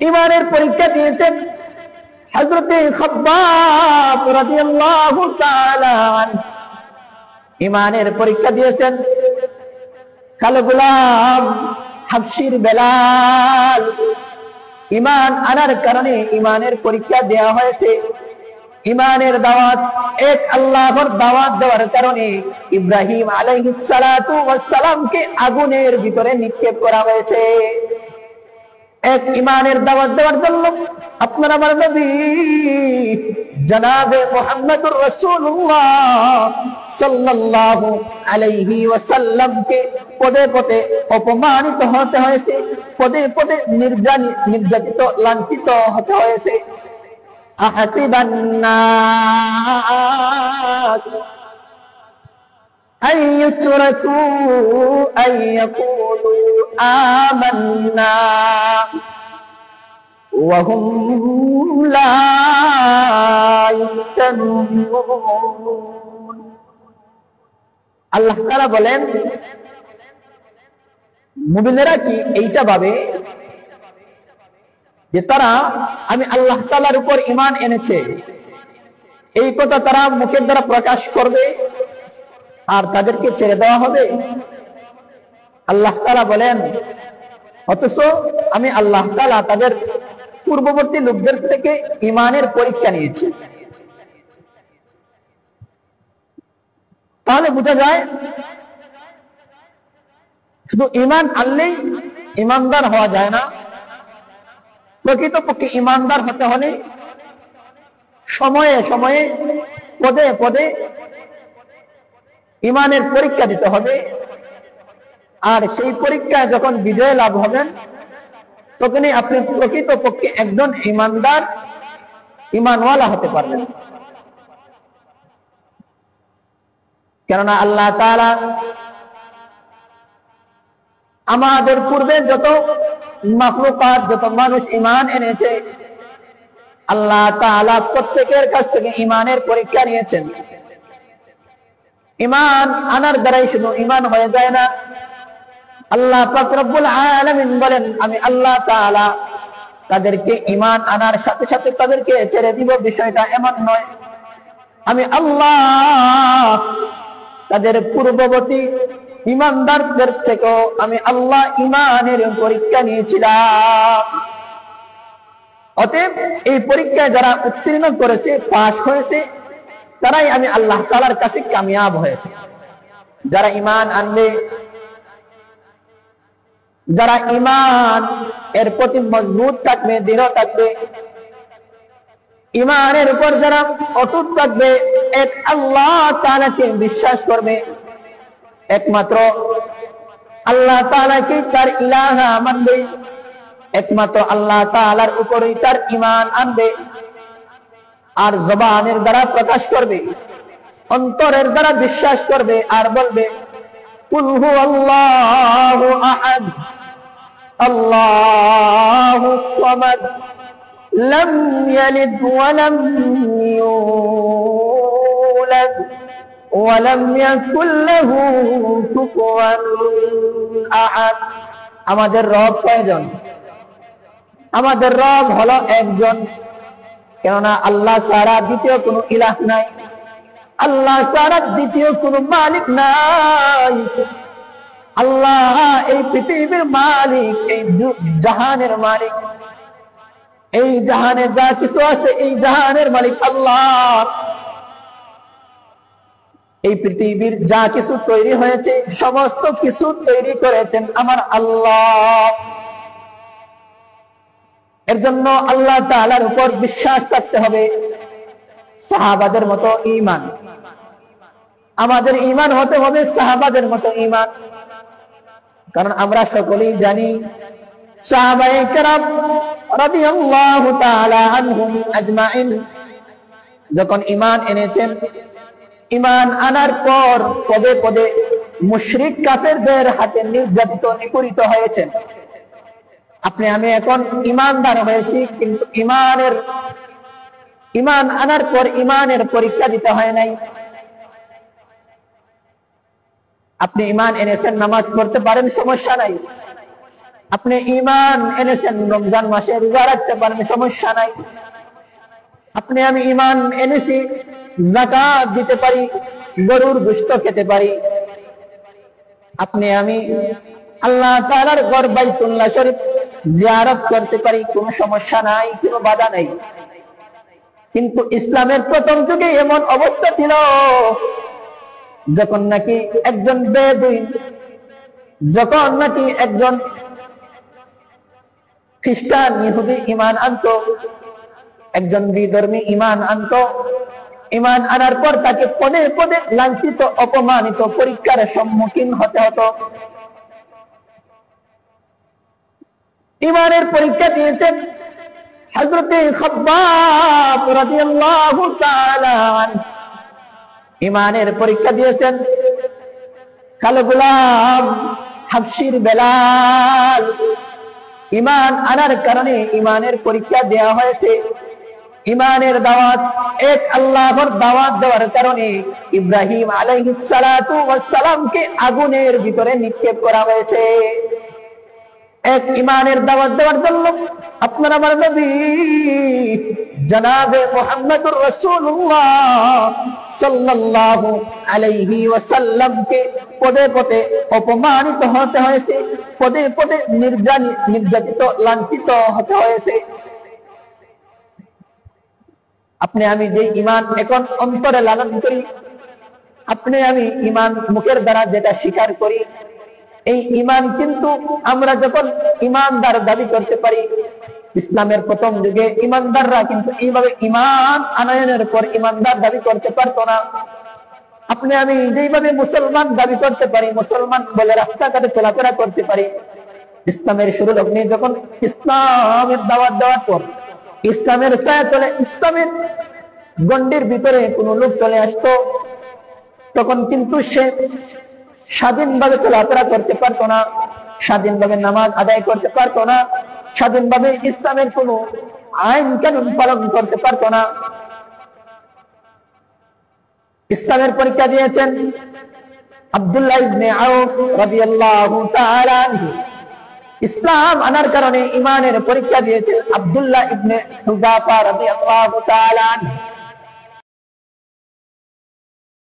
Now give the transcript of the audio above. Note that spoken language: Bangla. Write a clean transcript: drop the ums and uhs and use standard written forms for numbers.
ইমানের পরীক্ষা দিয়েছেন হযরতে খাব্বাব রাদিয়াল্লাহু তাআলা। ইমানের পরীক্ষা দিয়েছেন কালো গোলাম হাবশির বেলাল। ইমান আনার কারণে ইমানের পরীক্ষা দেওয়া হয়েছে। ইমানের দাওয়াত, এক আল্লাহর দাওয়াত দেওয়ার কারণে ইব্রাহিম আলাইহিস সালাতু ওয়াস সালামকে আগুনের ভিতরে নিক্ষেপ করা হয়েছে। এক ইমানের দাওয়াত দেওয়ার জন্য আপনার আমার নবী জনাবে মুহাম্মদুর রাসূলুল্লাহ সাল্লাল্লাহু আলাইহি ওয়াসাল্লামকে পদে পদে অপমানিত হতে হয়েছে, পদে পদে নির্যাতিত লাঞ্ছিত হতে হয়েছে। আহাসিবান নাস আন ইউতরাকু আন ইয়াকুলু আমান্না ওয়া হুম লা ইফতানুন। আল্লাহ তাআলা বলেন, মুমিনেরা কি এইটা ভাবে যে তারা আমি আল্লাহ তাআলার উপর ঈমান এনেছে, এই কথা তারা মুখের দ্বারা প্রকাশ করবে আর তাদেরকে ছেড়ে দেওয়া হবে? আল্লাহ তাআলা বলেন, অথচ আমি আল্লাহ তাআলা তাদের পূর্ববর্তী লোকদের থেকে ঈমানের পরীক্ষা নিয়েছি। তাহলে বোঝা যায় শুধু ঈমান আনলেই ঈমানদার হওয়া যায় না। প্রকৃতপক্ষে ঈমানদার হতে হলে সময়ে সময়ে পদে পদে ঈমানের পরীক্ষা দিতে হবে। আর সেই পরীক্ষায় যখন বিজয় লাভ হবেন তখনই আপনি প্রকৃতপক্ষে একজন ঈমানদার, ঈমানওয়ালা হতে পারবেন। কেননা আল্লাহ তাআলা আমাদের পূর্বে যত মাখলুকাত, যত মানুষ ঈমান এনেছে, আল্লাহ তাআলা প্রত্যেকের কাছ থেকে ঈমানের পরীক্ষা নিয়েছেন। ঈমান আনার দ্বারাই শুধু ঈমান হয়ে যায় না। আল্লাহ পাক রব্বুল আলামিন বলেন, আমি আল্লাহ তাআলা তাদেরকে ঈমান আনার সাথে সাথে তাদেরকে ছেড়ে দিব, বিষয়টা এমন নয়। আমি আল্লাহ তাদের পূর্ববর্তী ঈমানদারদের থেকেও আমি আল্লাহ ঈমানের পরীক্ষা নিয়েছিলাম। অতএব এই পরীক্ষায় যারা উত্তীর্ণ করেছে, পাশ হয়েছে, তারাই আমি আল্লাহ তাআলার কাছে কামিয়াব হয়েছে। যারা ঈমান আনবে, যারা ঈমান এর প্রতি মজবুত থাকবে, দৃঢ় থাকবে, ঈমানের উপর যারা অটুট থাকবে, এক আল্লাহ তাআলাকে বিশ্বাস করবে, একমাত্র আল্লাহ তাআলাকে তার ইলাহা মানবে, একমাত্র আল্লাহ তাআলার উপরেই তার ঈমান আনবে, আর জবানের দ্বারা প্রকাশ করবে, অন্তরের দ্বারা বিশ্বাস করবে আর বলবে কুল হুয়াল্লাহু আহাদ আল্লাহুস সামাদ লাম ইয়ালিদ ওয়া লাম ইউলাদ ওয়া লাম ইয়াকুল লাহু কুফুয়ান আহাদ। আমাদের রব কয়জন? আমাদের রব হলো একজন। কেননা আল্লাহ ছাড়া দ্বিতীয় কোনো ইলাহ নাই, আল্লাহ ছাড়া দ্বিতীয় কোনো মালিক নাই। আল্লাহ এই পৃথিবীর মালিক, এই জাহানের মালিক, এই জাহানে যা কিছু আছে এই জাহানের মালিক আল্লাহ। এই পৃথিবীর যা কিছু তৈরি হয়েছে সমস্ত কিছু তৈরি করেছেন আমার আল্লাহ। এর জন্য আল্লাহ তাআলার উপর বিশ্বাস করতে হবে। সাহাবাদের মতো ঈমান, আমাদের ঈমান হতে হবে সাহাবাদের মতো ঈমান। কারণ আমরা সকলেই জানি সাহাবায়ে কেরাম রাদিয়াল্লাহু তাআলা আনহুম আজমাইন যখন ঈমান এনেছেন, ঈমান আনার পর পদে পদে মুশরিক কাফেরদের হাতে নির্যাতিত, নিপীড়িত হয়েছেন। আপনি আমি এখন ঈমানদার হয়েছি, কিন্তু ঈমান আনার পর ঈমানের পরীক্ষা দিতে হয় নাই। আপনি ঈমান এনেছেন, নামাজ পড়তে পারেন, সমস্যা নাই। আপনি ঈমান এনেছেন, রমজান মাসে রোজা রাখতে পারেন, সমস্যা নাই। আপনি আমি ঈমান এনেছি, যাকাত দিতে পারি, গরুর গোশত খেতে পারি। আপনি আমি আল্লাহ তাআলার ঘর বাইতুল্লাহ শরীফ জিয়ারত করতে পারি, কোনো সমস্যা নাই, কোনো বাধা নাই। কিন্তু ইসলামের প্রথম যুগে এমন অবস্থা ছিল, যখন নাকি একজন বেদুইন, যখন নাকি একজন খ্রিস্টান ইহুদি ঈমান আনতো, একজন বিধর্মী ঈমান আনতো, ঈমান আনার পর তাকে পদে পদে লাঞ্ছিত, অপমানিত, পরীক্ষার সম্মুখীন হতে হতো। ঈমানের পরীক্ষা দিয়েছেন হযরতে খাব্বাব রাদিয়াল্লাহু তাআলা আনহু, ঈমানের পরীক্ষা দিয়েছেন কালো গোলাম হাবশীর বেলাল। ঈমান আনার কারণে ঈমানের পরীক্ষা দেওয়া হয়েছে। ঈমানের দাওয়াত, এক আল্লাহর দাওয়াত দেওয়ার কারণে ইব্রাহিম আলাইহিস সালাতু ওয়াস সালামকে আগুনের ভিতরে নিক্ষেপ করা হয়েছে। এক ঈমানের দাওয়াত দেওয়ার জন্য আপনার আমার নবী জনাবে মুহাম্মদুর রাসূলুল্লাহ সাল্লাল্লাহু আলাইহি ওয়াসাল্লামকে পদে পদে অপমানিত হতে হয়েছে, পদে পদে নির্যাতিত, লাঞ্ছিত হতে হয়েছে। আপনি আমি যে ঈমান এখন অন্তরে লালন করি, আপনি আমি ঈমান মুখের দ্বারা যেটা স্বীকার করি, এই ঈমান কিন্তু আমরা যখন ঈমানদার দাবি করতে পারি, ইসলামের প্রথম যুগে ঈমানদাররা কিন্তু এইভাবে ঈমান আনয়নের পর ঈমানদার দাবি করতে পারতো না। আপনি আমি যেইভাবে মুসলমান দাবি করতে পারি, মুসলমান বলে রাস্তাঘাটে চলাফেরা করতে পারি, ইসলামের শুরু লগ্নে যখন ইসলামের দাওয়াত দেওয়ার পর, ইসলামের ছায়া তলে, ইসলামের গণ্ডির ভিতরে কোন লোক চলে আসতো, তখন কিন্তু সে স্বাধীনভাবে চলাফেরা করতে পারতো না, স্বাধীনভাবে নামাজ আদায় করতে পারতো না, স্বাধীনভাবে ইসলামের কোন আইন কানুন পালন করতে পারতো না। ইসলামের পরীক্ষা দিয়েছেন আব্দুল্লাহ ইবনে আউফ রাদিয়াল্লাহু তাআলা আনহু। ইসলাম আনার কারণে ঈমানের পরীক্ষা দিয়েছেন আব্দুল্লাহ ইবনে হুযাফা রাদিয়াল্লাহু তাআলা আনহু।